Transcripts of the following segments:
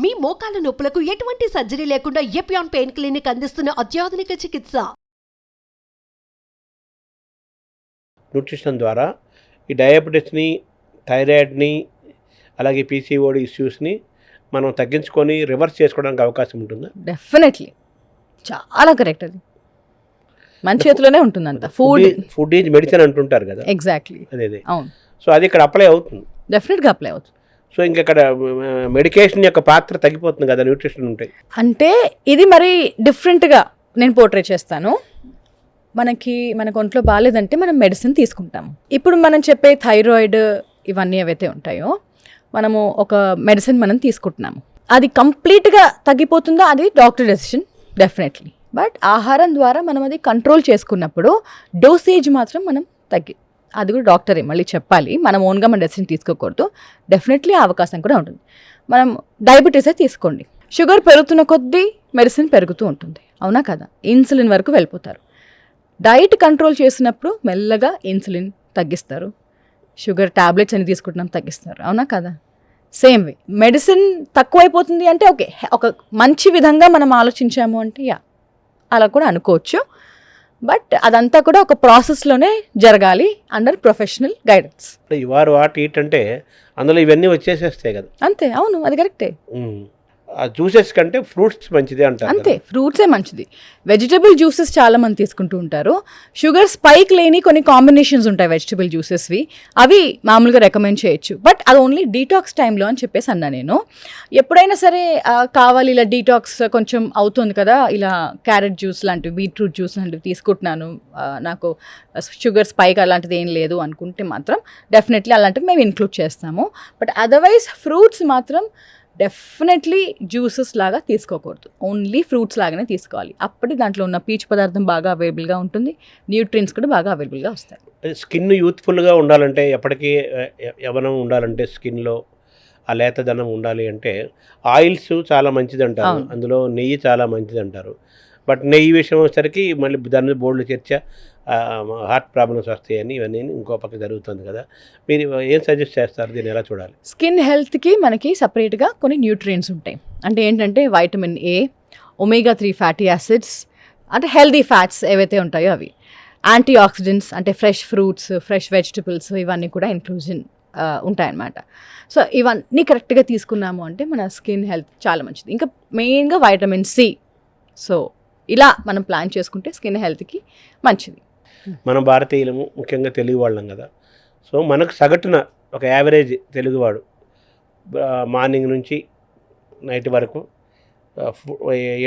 మీ మోకాల నొప్పులకు ఎటువంటి సర్జరీ లేకుండా ఎపియాన్ పెయిన్ క్లినిక్ అందిస్తున్న అత్యాధునిక చికిత్స. న్యూట్రిషన్ ద్వారా ఈ డయాబెటీస్ని, థైరాయిడ్ని, అలాగే పీసీఓడి ఇష్యూస్ని మనం తగ్గించుకొని రివర్స్ చేసుకోవడానికి అవకాశం ఉంటుందా? డెఫినెట్లీ, చాలా కరెక్ట్. అది మన చేతిలోనే ఉంటుంది. అంత ఫుడ్ ఈజ్ మెడిసిన్ అంటుంటారు కదా. ఎగ్జాక్ట్లీ, అదే. అవును. సో అది ఇక్కడ అప్లై అవుతుంది, డెఫినెట్గా అప్లై అవుతుంది. సో ఇంకెక్కడ మెడికేషన్ యొక్క పాత్ర తగ్గిపోతుంది కదా న్యూట్రిషన్ ఉంటాయి అంటే. ఇది మరి డిఫరెంట్గా నేను పోర్ట్రే చేస్తాను. మనకు ఒంట్లో బాగాలేదంటే మనం మెడిసిన్ తీసుకుంటాము. ఇప్పుడు మనం చెప్పే థైరాయిడ్ ఇవన్నీ ఏవైతే ఉంటాయో మనము ఒక మెడిసిన్ మనం తీసుకుంటున్నాము. అది కంప్లీట్గా తగ్గిపోతుందా, అది డాక్టర్ డెసిషన్ డెఫినెట్లీ. బట్ ఆహారం ద్వారా మనం అది కంట్రోల్ చేసుకున్నప్పుడు డోసేజ్ మాత్రం మనం అది కూడా డాక్టరే మళ్ళీ చెప్పాలి. మనం ఓన్గా మన డెసిషన్ తీసుకోకూడదు. డెఫినెట్లీ ఆ అవకాశం కూడా ఉంటుంది. మనం డయాబెటీసే తీసుకోండి, షుగర్ పెరుగుతున్న కొద్దీ మెడిసిన్ పెరుగుతూ ఉంటుంది, అవునా కదా? ఇన్సులిన్ వరకు వెళ్ళిపోతారు. డైట్ కంట్రోల్ చేసినప్పుడు మెల్లగా ఇన్సులిన్ తగ్గిస్తారు, షుగర్ ట్యాబ్లెట్స్ అని తీసుకుంటున్నాం తగ్గిస్తారు, అవునా కదా? సేమ్ వే మెడిసిన్ తక్కువైపోతుంది అంటే ఓకే, ఒక మంచి విధంగా మనం ఆలోచించాము అంటే అలా కూడా అనుకోవచ్చు. బట్ అదంతా కూడా ఒక ప్రాసెస్లోనే జరగాలి అండర్ ప్రొఫెషనల్ గైడెన్స్. ఇవారు వాటి అంటే అందులో ఇవన్నీ వచ్చేసేస్తాయి కదా. అంతే, అవును, అది కరెక్టే. ఆ జ్యూసెస్ కంటే ఫ్రూట్స్ మంచిది అంటారు. అంతే, ఫ్రూట్సే మంచిది. వెజిటబుల్ జ్యూసెస్ చాలా మంది తీసుకుంటూ ఉంటారు. షుగర్ స్పైక్ లేని కొన్ని కాంబినేషన్స్ ఉంటాయి వెజిటబుల్ జ్యూసెస్వి, అవి మామూలుగా రికమెండ్ చేయొచ్చు. బట్ అది ఓన్లీ డీటాక్స్ టైంలో అని చెప్పేసి అన్నా నేను. ఎప్పుడైనా సరే కావాలి ఇలా డీటాక్స్ కొంచెం అవుతుంది కదా, ఇలా క్యారెట్ జ్యూస్ లాంటివి, బీట్రూట్ జ్యూస్ లాంటివి తీసుకుంటున్నాను, నాకు షుగర్ స్పైక్ అలాంటిది ఏం లేదు అనుకుంటే మాత్రం డెఫినెట్లీ అలాంటివి మేము ఇంక్లూడ్ చేస్తాము. బట్ అదర్వైజ్ ఫ్రూట్స్ మాత్రం డెఫినెట్లీ జ్యూసెస్ లాగా తీసుకోకూడదు, ఓన్లీ ఫ్రూట్స్ లాగానే తీసుకోవాలి. అప్పటి దాంట్లో ఉన్న పీచు పదార్థం బాగా అవైలబుల్గా ఉంటుంది, న్యూట్రియన్స్ కూడా బాగా అవైలబుల్గా వస్తాయి. స్కిన్ యూత్ఫుల్గా ఉండాలంటే, ఎప్పటికీ యవ్వనం ఉండాలంటే, స్కిన్లో ఆ లేతదనం ఉండాలి అంటే ఆయిల్స్ చాలా మంచిది అంటారు, అందులో నెయ్యి చాలా మంచిది అంటారు. బట్ నెయ్యి విషయం వచ్చేసరికి మళ్ళీ దాని మీద బోర్డులు చర్చ, హార్ట్ ప్రాబ్లమ్స్ వస్తాయని ఇవన్నీ ఇంకో పక్క జరుగుతుంది కదా. మీరు ఏం సజెస్ట్ చేస్తారు, దీన్ని ఎలా చూడాలి? స్కిన్ హెల్త్కి మనకి సపరేట్గా కొన్ని న్యూట్రియన్స్ ఉంటాయి. అంటే ఏంటంటే vitamin A, omega 3 fatty acids, అంటే హెల్దీ ఫ్యాట్స్ ఏవైతే ఉంటాయో అవి, యాంటీ ఆక్సిడెంట్స్ అంటే ఫ్రెష్ ఫ్రూట్స్, ఫ్రెష్ వెజిటబుల్స్, ఇవన్నీ కూడా ఇంక్లూజన్ ఉంటాయన్నమాట. సో ఇవన్నీ కరెక్ట్గా తీసుకున్నాము అంటే మన స్కిన్ హెల్త్ చాలా మంచిది. ఇంకా మెయిన్గా వైటమిన్ సి. సో ఇలా మనం ప్లాన్ చేసుకుంటే స్కిన్ హెల్త్కి మంచిది. మనం భారతీయులము, ముఖ్యంగా తెలుగు వాళ్ళం కదా. సో మనకు సగటున ఒక యావరేజ్ తెలుగువాడు మార్నింగ్ నుంచి నైట్ వరకు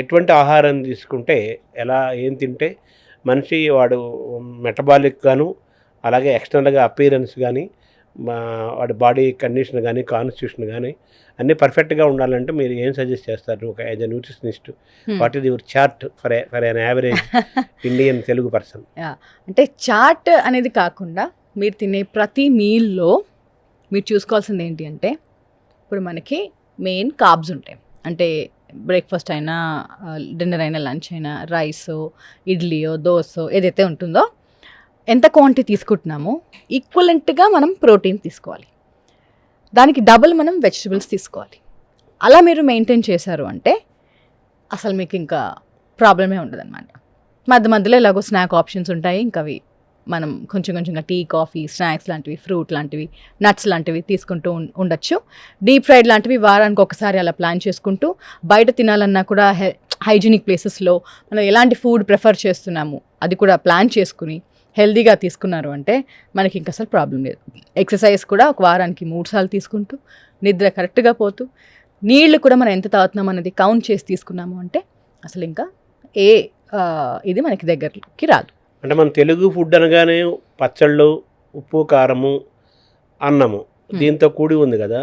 ఎటువంటి ఆహారం తీసుకుంటే, ఏం తింటే మనిషి వాడు మెటబాలిక్ గాను, అలాగే ఎక్స్టర్నల్గా అపీరెన్స్ కానీ, వాడి బాడీ కండిషన్ కానీ, కాన్స్టిట్యూషన్ కానీ అన్నీ పర్ఫెక్ట్గా ఉండాలంటే మీరు ఏం సజెస్ట్ చేస్తారు ఒక as a nutritionist? What is your chart for an average Indian Telugu person? అంటే చార్ట్ అనేది కాకుండా మీరు తినే ప్రతి మీల్లో మీరు చూసుకోవాల్సింది ఏంటి అంటే, ఇప్పుడు మనకి మెయిన్ కార్బ్స్ ఉంటాయి. అంటే బ్రేక్ఫాస్ట్ అయినా, డిన్నర్ అయినా, లంచ్ అయినా, రైసో, ఇడ్లీయో, దోసో ఏదైతే ఉంటుందో ఎంత క్వాంటిటీ తీసుకుంటున్నామో ఈక్వలెంట్గా మనం ప్రోటీన్ తీసుకోవాలి, దానికి డబుల్ మనం వెజిటబుల్స్ తీసుకోవాలి. అలా మీరు మెయింటైన్ చేశారు అంటే అసలు మీకు ఇంకా ప్రాబ్లమే ఉండదన్నమాట. మధ్యలో ఎలాగో స్నాక్ ఆప్షన్స్ ఉంటాయి, ఇంకా అవి మనం కొంచెంగా టీ, కాఫీ, స్నాక్స్ లాంటివి, ఫ్రూట్ లాంటివి, నట్స్ లాంటివి తీసుకుంటూ ఉండొచ్చు. డీప్ ఫ్రైడ్ లాంటివి వారానికి ఒకసారి అలా ప్లాన్ చేసుకుంటూ, బయట తినాలన్నా కూడా హైజీనిక్ ప్లేసెస్లో మనం ఎలాంటి ఫుడ్ ప్రిఫర్ చేస్తున్నాము అది కూడా ప్లాన్ చేసుకుని హెల్దీగా తీసుకున్నారు అంటే మనకి ఇంకా అసలు ప్రాబ్లం లేదు. ఎక్సర్సైజ్ కూడా ఒక వారానికి 3 సార్లు తీసుకుంటూ, నిద్ర కరెక్ట్గా పోతూ, నీళ్లు కూడా మనం ఎంత తాగుతున్నాం అనేది కౌంట్ చేసి తీసుకున్నాము అంటే అసలు ఇంకా ఇది మనకి దగ్గరికి రాదు. అంటే మన తెలుగు ఫుడ్ అనగానే పచ్చళ్ళు, ఉప్పు, కారము, అన్నము దీంతో కూడి ఉంది కదా.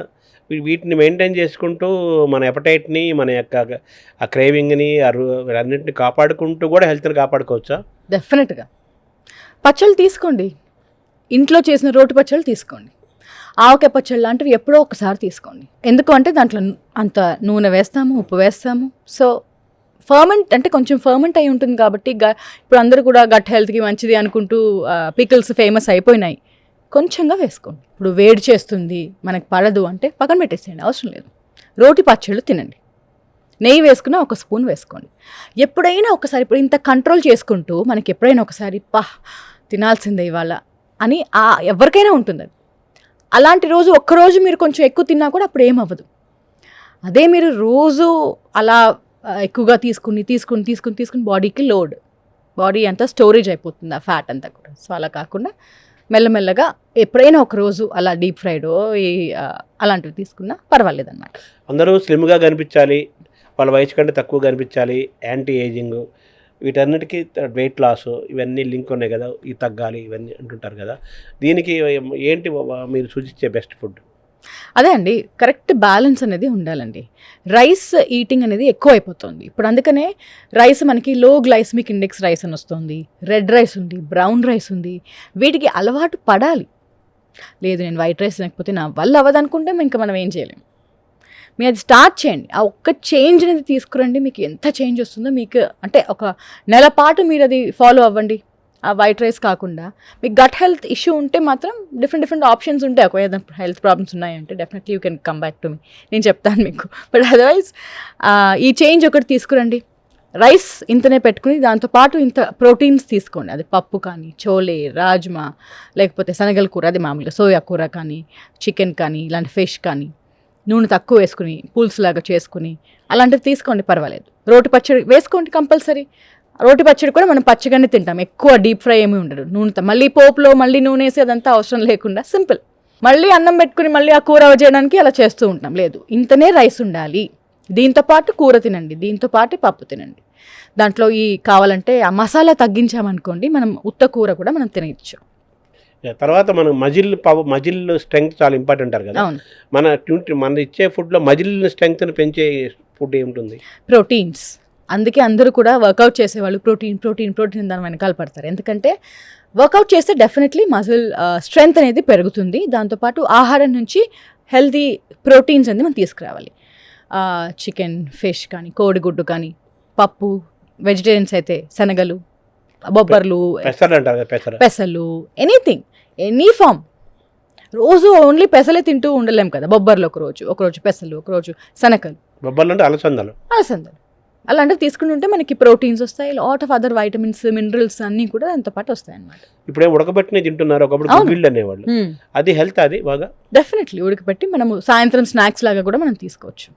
వీటిని మెయింటైన్ చేసుకుంటూ మన ఎపటైట్ని, మన యొక్క ఆ క్రేవింగ్ని, అన్నింటిని కాపాడుకుంటూ కూడా హెల్త్ని కాపాడుకోవచ్చా? డెఫినెట్గా. పచ్చళ్ళు తీసుకోండి, ఇంట్లో చేసిన రోటి పచ్చళ్ళు తీసుకోండి, ఆవకాయ పచ్చళ్ళు లాంటివి ఎప్పుడో ఒకసారి తీసుకోండి. ఎందుకు అంటే దాంట్లో అంత నూనె వేస్తాము, ఉప్పు వేస్తాము. సో ఫర్మెంట్ అంటే కొంచెం ఫర్మెంట్ అయి ఉంటుంది కాబట్టి ఇప్పుడు అందరూ కూడా గట్ హెల్త్కి మంచిది అనుకుంటూ పికిల్స్ ఫేమస్ అయిపోయినాయి. కొంచెంగా వేసుకోండి. ఇప్పుడు వేడి చేస్తుంది, మనకు పడదు అంటే పక్కన పెట్టేసేయండి, అవసరం లేదు. రోటి పచ్చళ్ళు తినండి. నెయ్యి వేసుకున్న ఒక స్పూన్ వేసుకోండి. ఎప్పుడైనా ఒకసారి ఇప్పుడు ఇంత కంట్రోల్ చేసుకుంటూ మనకి ఎప్పుడైనా ఒకసారి తినాల్సిందే ఇవాళ అని ఎవరికైనా ఉంటుంది అది. అలాంటి రోజు ఒక్కరోజు మీరు కొంచెం ఎక్కువ తిన్నా కూడా అప్పుడు ఏమవ్వదు. అదే మీరు రోజు అలా ఎక్కువగా తీసుకుని బాడీకి లోడ్, బాడీ అంతా స్టోరేజ్ అయిపోతుంది ఆ ఫ్యాట్ అంతా కూడా. సో అలా కాకుండా మెల్లమెల్లగా ఎప్పుడైనా ఒక రోజు అలా డీప్ ఫ్రైడ్ అలాంటివి తీసుకున్నా పర్వాలేదు అనమాట. అందరూ స్లిమ్గా కనిపించాలి, వాళ్ళ వయసు కంటే తక్కువ కనిపించాలి, యాంటీ ఏజింగ్, వీటన్నిటికీ వెయిట్ లాస్, ఇవన్నీ లింక్ ఉన్నాయి కదా, ఈ తగ్గాలి ఇవన్నీ అంటుంటారు కదా, దీనికి ఏంటి మీరు సూచించే బెస్ట్ ఫుడ్? అదే అండి, కరెక్ట్ బ్యాలెన్స్ అనేది ఉండాలండి. రైస్ ఈటింగ్ అనేది ఎక్కువ అయిపోతుంది ఇప్పుడు. అందుకనే రైస్ మనకి లో గ్లైసమిక్ ఇండెక్స్ రైస్ అని వస్తుంది, రెడ్ రైస్ ఉంది, బ్రౌన్ రైస్ ఉంది. వీటికి అలవాటు పడాలి. లేదు నేను వైట్ రైస్ లేకపోతే నా వల్ల అవ్వదనుకుంటే ఇంకా మనం ఏం చేయలేము. మీరు అది స్టార్ట్ చేయండి. ఆ ఒక్క చేంజ్ అనేది తీసుకురండి. మీకు ఎంత చేంజ్ వస్తుందో మీకు అంటే ఒక నెల పాటు మీరు అది ఫాలో అవ్వండి. ఆ వైట్ రైస్ కాకుండా మీకు గట్ హెల్త్ ఇష్యూ ఉంటే మాత్రం డిఫరెంట్ ఆప్షన్స్ ఉంటాయి. ఒక ఏదైనా హెల్త్ ప్రాబ్లమ్స్ ఉన్నాయంటే definitely you can come back to me, నేను చెప్తాను మీకు. బట్ అదర్వైజ్ ఈ చేంజ్ ఒకటి తీసుకురండి. రైస్ ఇంతనే పెట్టుకుని దాంతోపాటు ఇంత ప్రోటీన్స్ తీసుకోండి. అది పప్పు కానీ, చోలే, రాజ్మా, లేకపోతే శనగల కూర, అది మామూలుగా సోయా కూర కానీ, చికెన్ కానీ, ఇలాంటి ఫిష్ కానీ, నూనె తక్కువ వేసుకుని పులుసు లాగా చేసుకుని అలాంటివి తీసుకోండి, పర్వాలేదు. రోటి పచ్చడి వేసుకోండి కంపల్సరీ. రోటి పచ్చడి కూడా మనం పచ్చగానే తింటాం, ఎక్కువ డీప్ ఫ్రై ఏమీ ఉండదు. నూనెతో మళ్ళీ పోపులో మళ్ళీ నూనె వేసి అదంతా అవసరం లేకుండా సింపుల్. మళ్ళీ అన్నం పెట్టుకుని మళ్ళీ ఆ కూర చేయడానికి అలా చేస్తూ ఉంటాం. లేదు, ఇంతనే రైస్ ఉండాలి, దీంతో పాటు కూర తినండి, దీంతో పాటు పప్పు తినండి. దాంట్లో కావాలంటే ఆ మసాలా తగ్గించామనుకోండి, మనం ఉత్త కూర కూడా మనం తినచ్చు. తర్వాత మనం మజిల్ స్ట్రెంగ్త్ చాలా ఇంపార్టెంట్ అంటారు కదా, మన ఇచ్చే ఫుడ్లో మజిల్ స్ట్రెంగ్త్ని పెంచే ఫుడ్ ఏముంటుంది? ప్రోటీన్స్. అందుకే అందరూ కూడా వర్కౌట్ చేసేవాళ్ళు ప్రోటీన్ దాని వెనకాల పడతారు. ఎందుకంటే వర్కౌట్ చేస్తే డెఫినెట్లీ మజిల్ స్ట్రెంగ్త్ అనేది పెరుగుతుంది. దాంతోపాటు ఆహారం నుంచి హెల్తీ ప్రోటీన్స్ అనేది మనం తీసుకురావాలి. చికెన్, ఫిష్ కానీ, కోడిగుడ్డు కానీ, పప్పు, వెజిటేరియన్స్ అయితే శనగలు, బొబ్బర్లు, పెసలు, ఎనీథింగ్, ఎనీ ఫామ్. రోజు ఓన్లీ పెసలే తింటూ ఉండలేం కదా. బొబ్బర్లు ఒకరోజు పెసలు, ఒకరోజు శనగలు, బొబ్బర్లు అంటే అలసందలు అలాంటివి తీసుకుని ఉంటే మనకి ప్రోటీన్స్ వస్తాయి, lot of other vitamins, minerals అన్నీ కూడా దాంతో పాటు వస్తాయి అన్నమాట. ఇప్పుడే ఉడకబెట్టిన తింటున్నారు, ఒకప్పుడు గుగ్గిళ్ళు అనేవాళ్ళు, అది హెల్త్, అది బాగా డెఫినెట్లీ ఉడకబెట్టి మనము సాయంత్రం స్నాక్స్ లాగా కూడా మనం తీసుకోవచ్చు.